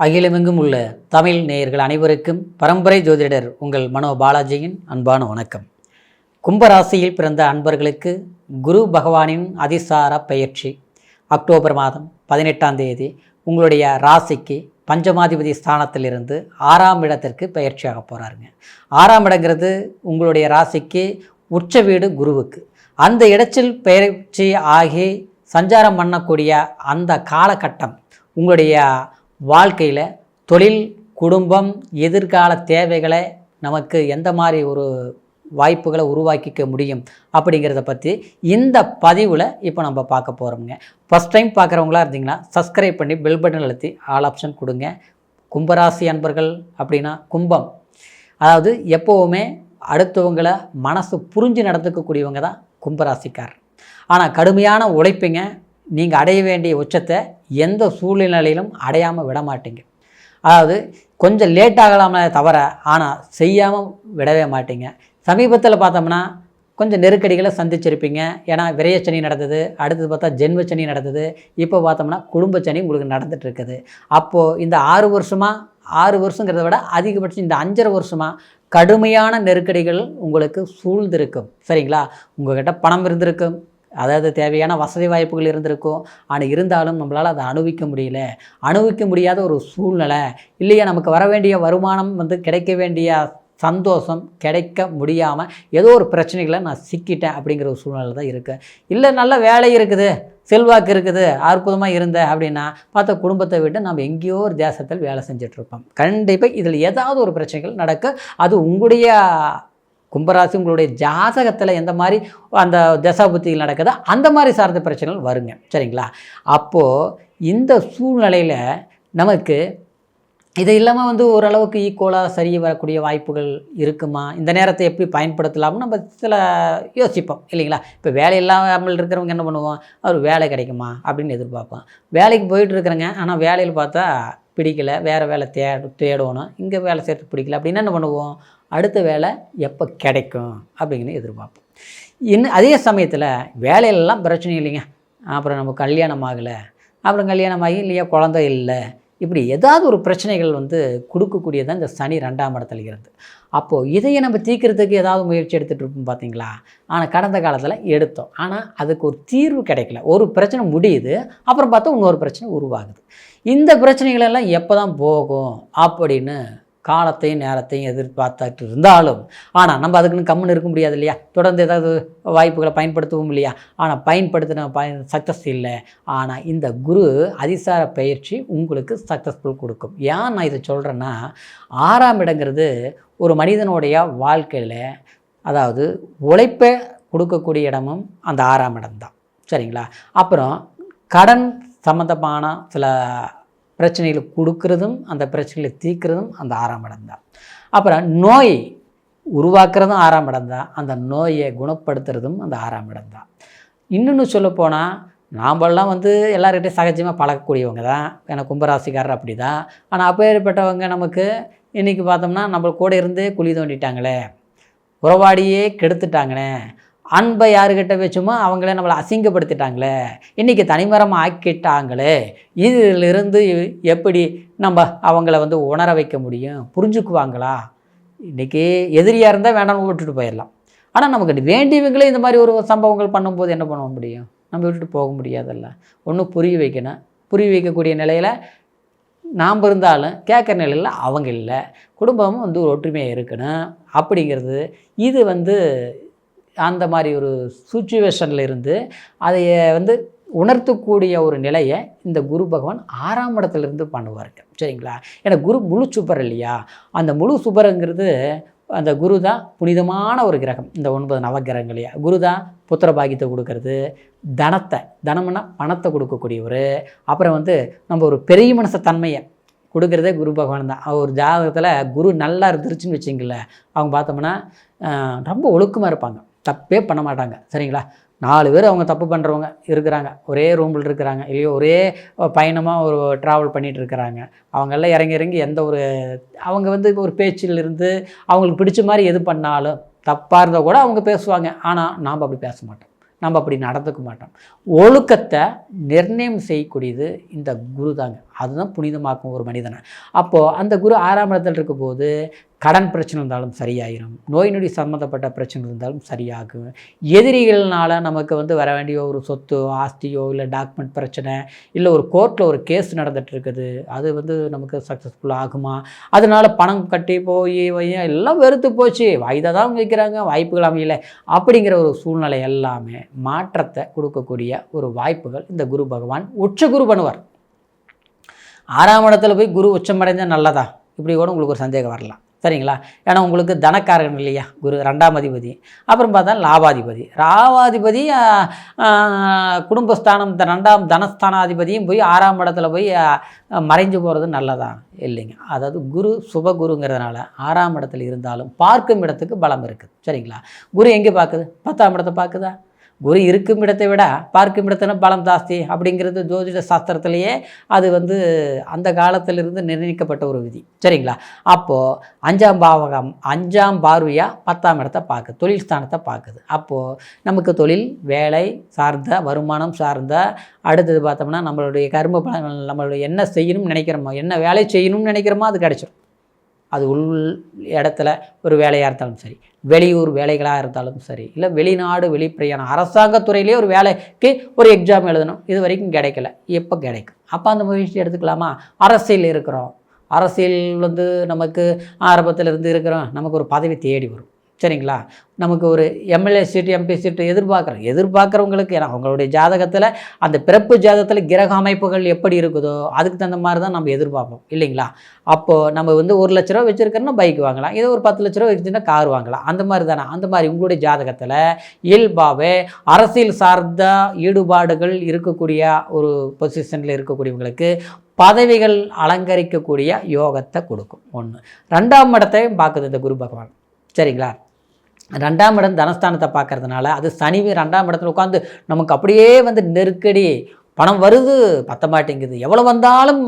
அகிலமெங்கும் உள்ள தமிழ் நேயர்கள் அனைவருக்கும் பரம்பரை ஜோதிடர் உங்கள் மனோ பாலாஜியின் அன்பான வணக்கம். கும்பராசியில் பிறந்த அன்பர்களுக்கு குரு பகவானின் அதிசார பயிற்சி அக்டோபர் மாதம் 18ஆம் தேதி உங்களுடைய ராசிக்கு பஞ்சமாதிபதி ஸ்தானத்திலிருந்து 6ஆம் இடத்திற்கு பயிற்சியாக போகிறாருங்க. 6ஆம் இடங்கிறது உங்களுடைய ராசிக்கு உச்ச வீடு குருவுக்கு. அந்த இடத்தில் பயிற்சி ஆகி சஞ்சாரம் பண்ணக்கூடிய அந்த காலகட்டம் உங்களுடைய வாழ்க்கையில் தொழில், குடும்பம், எதிர்கால தேவைகளை நமக்கு எந்த மாதிரி ஒரு வாய்ப்புகளை உருவாக்கிக்க முடியும் அப்படிங்கிறத பற்றி இந்த பதிவில் இப்போ நம்ம பார்க்க போகிறோம்ங்க. ஃபஸ்ட் டைம் பார்க்குறவங்களா இருந்தீங்கன்னா சப்ஸ்கிரைப் பண்ணி பெல் பட்டன் அழுத்தி ஆல் ஆப்ஷன் கொடுங்க. கும்பராசி அன்பர்கள் அப்படின்னா கும்பம், அதாவது எப்போவுமே அடுத்தவங்களை மனசு புரிஞ்சு நடந்துக்கக்கூடியவங்க தான் கும்பராசிக்காரர். ஆனால் கடுமையான உழைப்பீங்க. நீங்கள் அடைய வேண்டிய உச்சத்தை எந்த சூழ்நிலையிலும் அடையாமல் விட மாட்டீங்க. அதாவது கொஞ்சம் லேட் ஆகலாமே தவிர ஆனால் செய்யாமல் விடவே மாட்டீங்க. சமீபத்தில் பார்த்தோம்னா கொஞ்சம் நெருக்கடிகளை சந்திச்சிருப்பீங்க. ஏன்னா விரயச்சனி நடந்தது, அடுத்தது பார்த்தா ஜென்மச்சனி நடந்தது, இப்போ பார்த்தோம்னா குடும்பச்சனி உங்களுக்கு நடந்துகிட்டு இருக்குது. அப்போது இந்த 6 வருஷங்கிறத விட அதிகபட்சம் இந்த 5.5 வருஷமாக கடுமையான நெருக்கடிகள் உங்களுக்கு சூழ்ந்திருக்கும். சரிங்களா? உங்கள்கிட்ட பணம் இருந்திருக்கும், அதாவது தேவையான வசதி வாய்ப்புகள் இருந்திருக்கும். ஆனால் இருந்தாலும் நம்மளால் அதை அனுபவிக்க முடியாத ஒரு சூழ்நிலை இல்லையா? நமக்கு வர வேண்டிய வருமானம் கிடைக்க வேண்டிய சந்தோஷம் கிடைக்க முடியாமல் ஏதோ ஒரு பிரச்சனைகளை நான் சிக்கிட்டேன் அப்படிங்கிற ஒரு சூழ்நிலை தான் இருக்குது. இல்லை நல்ல வேலை இருக்குது, செல்வாக்கு இருக்குது, அற்புதமாக இருந்த அப்படின்னா பார்த்தா குடும்பத்தை விட்டு நம்ம எங்கேயோ ஒரு தேசத்தில் வேலை செஞ்சிட்ருப்போம். கண்டிப்பாக இதில் ஏதாவது ஒரு பிரச்சனைகள் நடக்க, அது உங்களுடைய கும்பராசி உங்களுடைய ஜாதகத்தில் எந்த மாதிரி அந்த தசாபுத்திகள் நடக்குதோ அந்த மாதிரி சார்ந்த பிரச்சனைகள் வருங்க. சரிங்களா? அப்போது இந்த சூழ்நிலையில் நமக்கு இது இல்லாமல் ஓரளவுக்கு ஈக்குவலாக சரி வரக்கூடிய வாய்ப்புகள் இருக்குமா? இந்த நேரத்தை எப்படி பயன்படுத்தலாம்னு நம்ம சில யோசிப்போம் இல்லைங்களா? இப்போ வேலை இல்லாமல் இருக்கிறவங்க என்ன பண்ணுவோம்? அவர் வேலை கிடைக்குமா அப்படின்னு எதிர்பார்ப்போம். வேலைக்கு போயிட்டுருக்குறேங்க, ஆனால் வேலையில் பார்த்தா பிடிக்கல, வேறு வேலை தேடணும், இங்கே வேலை சேர்த்து பிடிக்கல அப்படின்னா என்ன பண்ணுவோம்? அடுத்த வேலை எப்போ கிடைக்கும் அப்படிங்கன்னு எதிர்பார்ப்போம். இன்னும் அதே சமயத்தில் வேலையிலலாம் பிரச்சனை இல்லைங்க, அப்புறம் நம்ம கல்யாணம் ஆகலை, அப்புறம் கல்யாணம் ஆகி இல்லையா குழந்தை இல்லை, இப்படி ஏதாவது ஒரு பிரச்சனைகள் கொடுக்கக்கூடியதான் இந்த சனி 2ஆம் இடத்துல இருந்து. அப்போது இதையை நம்ம தீர்க்கிறதுக்கு ஏதாவது முயற்சி எடுத்துகிட்டு இருப்போம் பார்த்தீங்களா? ஆனால் கடந்த காலத்தில் எடுத்தோம், ஆனால் அதுக்கு ஒரு தீர்வு கிடைக்கல. ஒரு பிரச்சனை முடியுது, அப்புறம் பார்த்தா இன்னொரு பிரச்சனை உருவாகுது. இந்த பிரச்சனைகளெல்லாம் எப்போ தான் போகும் அப்படின்னு காலத்தையும் நேரத்தையும் எதிர்பார்த்துட்டு இருந்தாலும், ஆனால் நம்ம அதுக்குன்னு கம்முன்னு இருக்க முடியாது இல்லையா? தொடர்ந்து ஏதாவது வாய்ப்புகளை பயன்படுத்தவும் இல்லையா? ஆனால் பயன்படுத்தின சக்ஸஸ் இல்லை. ஆனால் இந்த குரு அதிசார பயிற்சி உங்களுக்கு சக்ஸஸ்ஃபுல் கொடுக்கும். ஏன் நான் இதை சொல்கிறேன்னா, 6ஆம் இடங்கிறது ஒரு மனிதனுடைய வாழ்க்கையில், அதாவது உழைப்பை கொடுக்கக்கூடிய இடமும் அந்த 6ஆம் இடம் தான். சரிங்களா? அப்புறம் கடன் சம்மந்தமான சில பிரச்சனைகளை கொடுக்கறதும் அந்த பிரச்சனைகளை தீர்க்கிறதும் அந்த 6ஆம் இடம் தான். அப்புறம் நோய் உருவாக்குறதும் 6ஆம் இடம் தான். அந்த நோயை குணப்படுத்துறதும் அந்த 6ஆம் இடம் தான். இன்னொன்று சொல்லப்போனால், நாம்பெல்லாம் எல்லார்கிட்டையும் சகஜமாக பழகக்கூடியவங்க தான். ஏன்னா கும்பராசிக்காரர் அப்படி தான். ஆனால் அப்பேற்பட்டவங்க நமக்கு இன்றைக்கி பார்த்தோம்னா நம்ம கூட இருந்தே குழி தோண்டிட்டாங்களே, உறவாடியே கெடுத்துட்டாங்களே, அன்பை யாருக்கிட்ட வச்சுமோ அவங்களே நம்மளை அசிங்கப்படுத்திட்டாங்களே, இன்றைக்கி தனிமரம் ஆக்கிட்டாங்களே, இதிலிருந்து எப்படி நம்ம அவங்கள உணர வைக்க முடியும்? புரிஞ்சுக்குவாங்களா? இன்றைக்கி எதிரியாக இருந்தால் வேண்டாம்னு விட்டுட்டு போயிடலாம். ஆனால் நமக்கு வேண்டியவங்களே இந்த மாதிரி ஒரு சம்பவங்கள் பண்ணும்போது என்ன பண்ண முடியும்? நம்ம விட்டுட்டு போக முடியாதல்ல. ஒன்றும் புரிய வைக்கணும். புரிய வைக்கக்கூடிய நிலையில் நாம் இருந்தாலும் கேட்குற நிலையில் அவங்க இல்லை. குடும்பமும் ஒரு ஒற்றுமையாக இருக்கணும் அப்படிங்கிறது. இது அந்த மாதிரி ஒரு சுச்சுவேஷனில் இருந்து அதை உணர்த்தக்கூடிய ஒரு நிலையை இந்த குரு பகவான் 6ஆம் இடத்துலேருந்து பண்ணுவாருங்க. சரிங்களா? ஏன்னா குரு முழு சுபர் இல்லையா? அந்த முழு சுபருங்கிறது அந்த குரு தான் புனிதமான ஒரு கிரகம். இந்த 9 நவகிரகங்களையா குரு தான் புத்திர பாக்கியத்தை கொடுக்கறது, தனம்னா பணத்தை கொடுக்கக்கூடியவர். அப்புறம் நம்ம ஒரு பெரிய மனச தன்மையை கொடுக்குறதே குரு பகவான் தான். ஒரு ஜாதகத்தில் குரு நல்லா இருந்துருச்சுன்னு வச்சிங்கள, அவங்க பார்த்தோம்னா ரொம்ப ஒழுக்கமாக இருப்பாங்க, தப்பே பண்ண மாட்டாங்க. சரிங்களா? 4 பேர் அவங்க தப்பு பண்ணுறவங்க இருக்கிறாங்க, ஒரே ரூமில் இருக்கிறாங்க, இல்லையோ ஒரே பயணமாக ஒரு ட்ராவல் பண்ணிகிட்டு இருக்கிறாங்க. அவங்கெல்லாம் இறங்கி எந்த ஒரு அவங்க ஒரு பேச்சிலிருந்து அவங்களுக்கு பிடிச்ச மாதிரி எது பண்ணாலும் தப்பாக இருந்தால் கூட அவங்க பேசுவாங்க. ஆனால் நாம் அப்படி பேச மாட்டோம். நம்ம அப்படி நடந்துக்க மாட்டோம். ஒழுக்கத்தை நிர்ணயம் செய்யக்கூடியது இந்த குரு தாங்க. அதுதான் புனிதமாக்கும் ஒரு மனிதனை. அப்போது அந்த குரு 6ஆம் இடத்துல இருக்கும்போது கடன் பிரச்சனை இருந்தாலும் சரியாயிரும், நோய் நொடி சம்மந்தப்பட்ட பிரச்சனை இருந்தாலும் சரியாகும், எதிரிகள்னால் நமக்கு வர வேண்டிய ஒரு சொத்து ஆஸ்தியோ இல்லை டாக்குமெண்ட் பிரச்சனை இல்லை ஒரு கோர்ட்டில் ஒரு கேஸ் நடந்துகிட்ருக்குது, அது நமக்கு சக்ஸஸ்ஃபுல் ஆகுமா, அதனால் பணம் கட்டி போய் எல்லாம் வெறுத்து போச்சு, இதை தான் வைக்கிறாங்க, வாய்ப்புகள் அமையலை அப்படிங்கிற ஒரு சூழ்நிலை எல்லாமே மாற்றத்தை கொடுக்கக்கூடிய ஒரு வாய்ப்புகள் இந்த குரு பகவான் உச்ச குரு பண்ணுவார். 6ஆம் இடத்துல போய் குரு உச்சமடைந்தால் நல்லதா, இப்படி கூட உங்களுக்கு ஒரு சந்தேகம் வரலாம். சரிங்களா? ஏன்னா உங்களுக்கு தனக்காரகன் இல்லையா குரு, 2ஆம் அதிபதி. அப்புறம் பார்த்தா லாபாதிபதி குடும்பஸ்தானம் 2ஆம் தனஸ்தானாதிபதியும் போய் 6ஆம் இடத்துல போய் மறைஞ்சு போகிறது நல்லதா இல்லைங்க. அதாவது குரு சுபகுருங்கிறதுனால 6ஆம் இடத்துல இருந்தாலும் பார்க்கும் இடத்துக்கு பலம் இருக்குது. சரிங்களா? குரு எங்கே பார்க்குது? 10ஆம் இடத்தை பார்க்குதா? குரு இருக்கும் இடத்தை விட பார்க்கும் இடத்துல பலம் ஜாஸ்தி அப்படிங்கிறது ஜோதிட சாஸ்திரத்திலேயே அது அந்த காலத்திலிருந்து நிர்ணயிக்கப்பட்ட ஒரு விதி. சரிங்களா? அப்போது 5ஆம் பாவகம் 5ஆம் பார்வையாக 10ஆம் இடத்தை பார்க்குது, தொழில் ஸ்தானத்தை பார்க்குது. அப்போது நமக்கு தொழில் வேலை சார்ந்த வருமானம் சார்ந்த, அடுத்தது பார்த்தோம்னா நம்மளுடைய கர்ம பலன்கள், நம்மளுடைய என்ன செய்யணும்னு நினைக்கிறோமோ, என்ன வேலை செய்யணும்னு நினைக்கிறோமோ அது கிடைச்சிடும். அது உள் இடத்துல ஒரு வேலையாக இருந்தாலும் சரி, வெளியூர் வேலைகளாக இருந்தாலும் சரி, இல்லை வெளிநாடு வெளிப்பிரயாணம் அரசாங்கத்துறையிலே ஒரு வேலைக்கு ஒரு எக்ஸாம் எழுதணும், இது வரைக்கும் கிடைக்கல, எப்போ கிடைக்கும்? அப்போ அந்த முயற்சி எடுத்துக்கலாமா? அரசியல் இருக்கிறோம், அரசியல் நமக்கு ஆரம்பத்தில் இருக்கிறோம், நமக்கு ஒரு பதவி தேடி வரும். சரிங்களா? நமக்கு ஒரு எம்எல்ஏ சீட்டு எம்பி சீட்டு எதிர்பார்க்குறவங்களுக்கு, ஏன்னா அவங்களுடைய ஜாதகத்தில் அந்த பிறப்பு ஜாதகத்தில் கிரக அமைப்புகள் எப்படி இருக்குதோ அதுக்கு தகுந்த மாதிரி தான் நம்ம எதிர்பார்ப்போம் இல்லைங்களா? அப்போது நம்ம 1 லட்ச ரூபா வச்சுருக்கோன்னா பைக் வாங்கலாம், ஏதோ ஒரு 10 லட்ச ரூபா வச்சுன்னா கார் வாங்கலாம், அந்த மாதிரி தானே. அந்த மாதிரி உங்களுடைய ஜாதகத்தில் இயல்பாகவே அரசியல் சார்ந்த ஈடுபாடுகள் இருக்கக்கூடிய ஒரு பொசிஷனில் இருக்கக்கூடியவங்களுக்கு பதவிகள் அலங்கரிக்கக்கூடிய யோகத்தை கொடுக்கும். 1. 2ஆம் இடத்தையும் பார்க்குது இந்த குரு பகவான். சரிங்களா? 2ஆம் இடம் தனஸ்தானத்தை பார்க்கறதுனால அது சனி 2ஆம் இடத்துல உட்காந்து நமக்கு அப்படியே நெருக்கடி, பணம் வருது பத்த மாட்டேங்குது, எவ்வளோ வந்தாலும்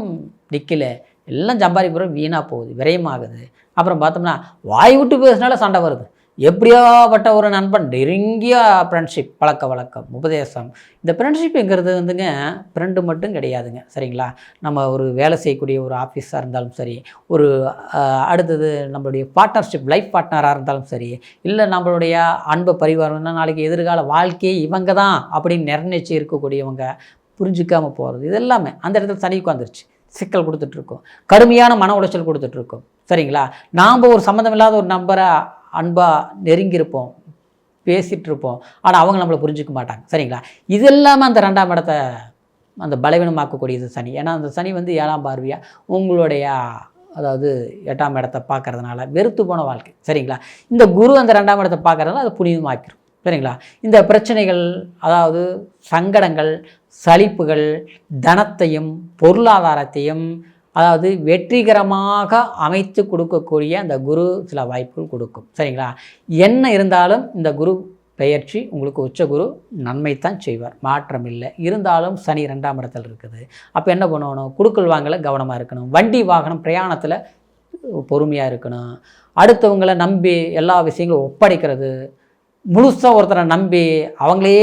நிற்கல, எல்லாம் சம்பாதிக்கிறோம் வீணாக போகுது, விரயமாகுது. அப்புறம் பார்த்தோம்னா வாய் விட்டு பேசினால சண்டை வருது. எப்படியாப்பட்ட ஒரு நண்பன், நெருங்கிய ஃப்ரெண்ட்ஷிப், பழக்க வழக்கம், உபதேசம். இந்த ஃப்ரெண்ட்ஷிப்புங்கிறது ஃப்ரெண்டு மட்டும் கிடையாதுங்க. சரிங்களா? நம்ம ஒரு வேலை செய்யக்கூடிய ஒரு ஆஃபீஸாக இருந்தாலும் சரி, ஒரு அடுத்தது நம்மளுடைய பார்ட்னர்ஷிப் லைஃப் பார்ட்னராக இருந்தாலும் சரி, இல்லை நம்மளுடைய அன்பு பரிவாரம்னா நாளைக்கு எதிர்கால வாழ்க்கையை இவங்க தான் அப்படின்னு நிர்ணயிச்சு இருக்கக்கூடியவங்க, புரிஞ்சிக்காமல் போகிறது, இது எல்லாமே அந்த இடத்துல சனி உட்காந்துருச்சு, சிக்கல் கொடுத்துட்ருக்கோம், கடுமையான மன உளைச்சல் கொடுத்துட்ருக்கோம். சரிங்களா? நாம் ஒரு சம்மந்தம் இல்லாத ஒரு நம்பரை அன்பாக நெருங்கியிருப்போம், பேசிகிட்டு இருப்போம், ஆனால் அவங்க நம்மளை புரிஞ்சிக்க மாட்டாங்க. சரிங்களா? இது இல்லாமல் அந்த 2ஆம் இடத்தை அந்த பலவீனமாக்கக்கூடியது சனி. ஏன்னா அந்த சனி 7ஆம் பார்வையாக உங்களுடைய அதாவது 8ஆம் இடத்தை பார்க்கறதுனால வெறுத்து போன வாழ்க்கை. சரிங்களா? இந்த குரு அந்த 2ஆம் இடத்தை பார்க்கறதுனால அதை புனிதமாக்கிடும். சரிங்களா? இந்த பிரச்சனைகள், அதாவது சங்கடங்கள், சலிப்புகள், தனத்தையும் பொருளாதாரத்தையும் அதாவது வெற்றிகரமாக அமைத்து கொடுக்கக்கூடிய அந்த குரு சில வாய்ப்புகள் கொடுக்கும். சரிங்களா? என்ன இருந்தாலும் இந்த குரு பெயர்ச்சி உங்களுக்கு உச்ச குரு நன்மைத்தான் செய்வார், மாற்றம் இல்லை. இருந்தாலும் சனி 2ஆம் இடத்துல இருக்குது. அப்போ என்ன பண்ணணும்? குடுக்கல் வாங்கல கவனமாக இருக்கணும், வண்டி வாகனம் பிரயாணத்தில் பொறுமையாக இருக்கணும், அடுத்தவங்களை நம்பி எல்லா விஷயங்களும் ஒப்படைக்கிறது, முழுசாக ஒருத்தரை நம்பி அவங்களே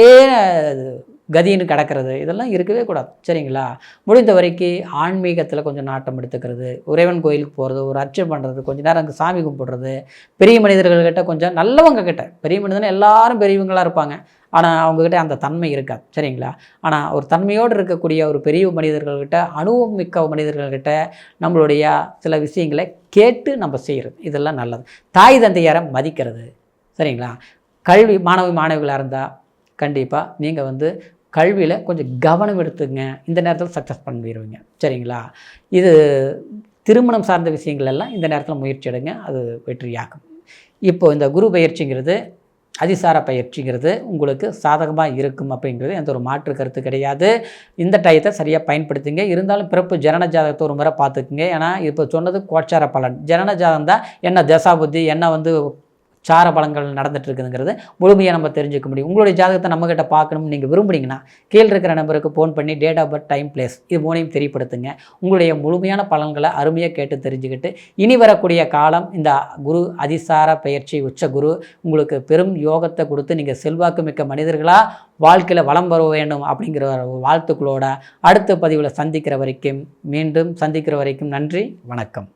கதின்னு கிடக்கிறது, இதெல்லாம் இருக்கவே கூடாது. சரிங்களா? முடிந்த வரைக்கும் ஆன்மீகத்தில் கொஞ்சம் நாட்டம் எடுத்துக்கிறது, இறைவன் கோயிலுக்கு போகிறது, ஒரு அர்ச்சனை பண்ணுறது, கொஞ்சம் நேரம் அங்கே சாமி கும்பிடுறது, பெரிய மனிதர்கள்கிட்ட கொஞ்சம் நல்லவங்க கிட்ட, பெரிய மனிதர்கள் எல்லாரும் பெரியவங்களாக இருப்பாங்க, ஆனால் அவங்கக்கிட்ட அந்த தன்மை இருக்காது. சரிங்களா? ஆனால் ஒரு தன்மையோடு இருக்கக்கூடிய ஒரு பெரிய மனிதர்கள்கிட்ட, அனுபவம் மிக்க மனிதர்கள்கிட்ட நம்மளுடைய சில விஷயங்களை கேட்டு நம்ம செய்கிறது, இதெல்லாம் நல்லது. தாய் தந்தையாரை மதிக்கிறது. சரிங்களா? கல்வி மாணவிகளாக இருந்தால் கண்டிப்பாக நீங்கள் கல்வியில் கொஞ்சம் கவனம் எடுத்துங்க, இந்த நேரத்தில் சக்ஸஸ் பண்ணிடுவீங்க. சரிங்களா? இது திருமணம் சார்ந்த விஷயங்கள் எல்லாம் இந்த நேரத்தில் முயற்சி எடுங்க, அது வெற்றியாகும். இப்போ இந்த குரு பயிற்சிங்கிறது, அதிசார பயிற்சிங்கிறது உங்களுக்கு சாதகமாக இருக்கும் அப்படிங்கிறது எந்த ஒரு மாற்று கருத்து கிடையாது. இந்த டயத்தை சரியாக பயன்படுத்துங்க. இருந்தாலும் பிறப்பு ஜனன ஜாதகத்தை ஒரு முறை பார்த்துக்குங்க. ஏன்னா இப்போ சொன்னது கோச்சார பலன், ஜனன ஜாதகம் தான் என்ன தசாபுத்தி என்ன சார பலன்கள் நடந்துட்டு இருக்குதுங்கிறது முழுமையாக நம்ம தெரிஞ்சுக்க முடியும். உங்களுடைய ஜாதகத்தை நம்மகிட்ட பார்க்கணும்னு நீங்கள் விரும்புனீங்கன்னா கீழே இருக்கிற நம்பருக்கு ஃபோன் பண்ணி date of birth, time, place இது மூணையும் தெரியப்படுத்துங்க. உங்களுடைய முழுமையான பலன்களை அருமையாக கேட்டு தெரிஞ்சுக்கிட்டு இனி வரக்கூடிய காலம் இந்த குரு அதிசார பெயர்ச்சி உச்ச குரு உங்களுக்கு பெரும் யோகத்தை கொடுத்து நீங்கள் செல்வாக்கு மிக்க மனிதர்களாக வாழ்க்கையில் வளம் வர வேண்டும் அப்படிங்கிற வாழ்த்துக்களோட அடுத்த பதிவில் மீண்டும் சந்திக்கிற வரைக்கும் நன்றி, வணக்கம்.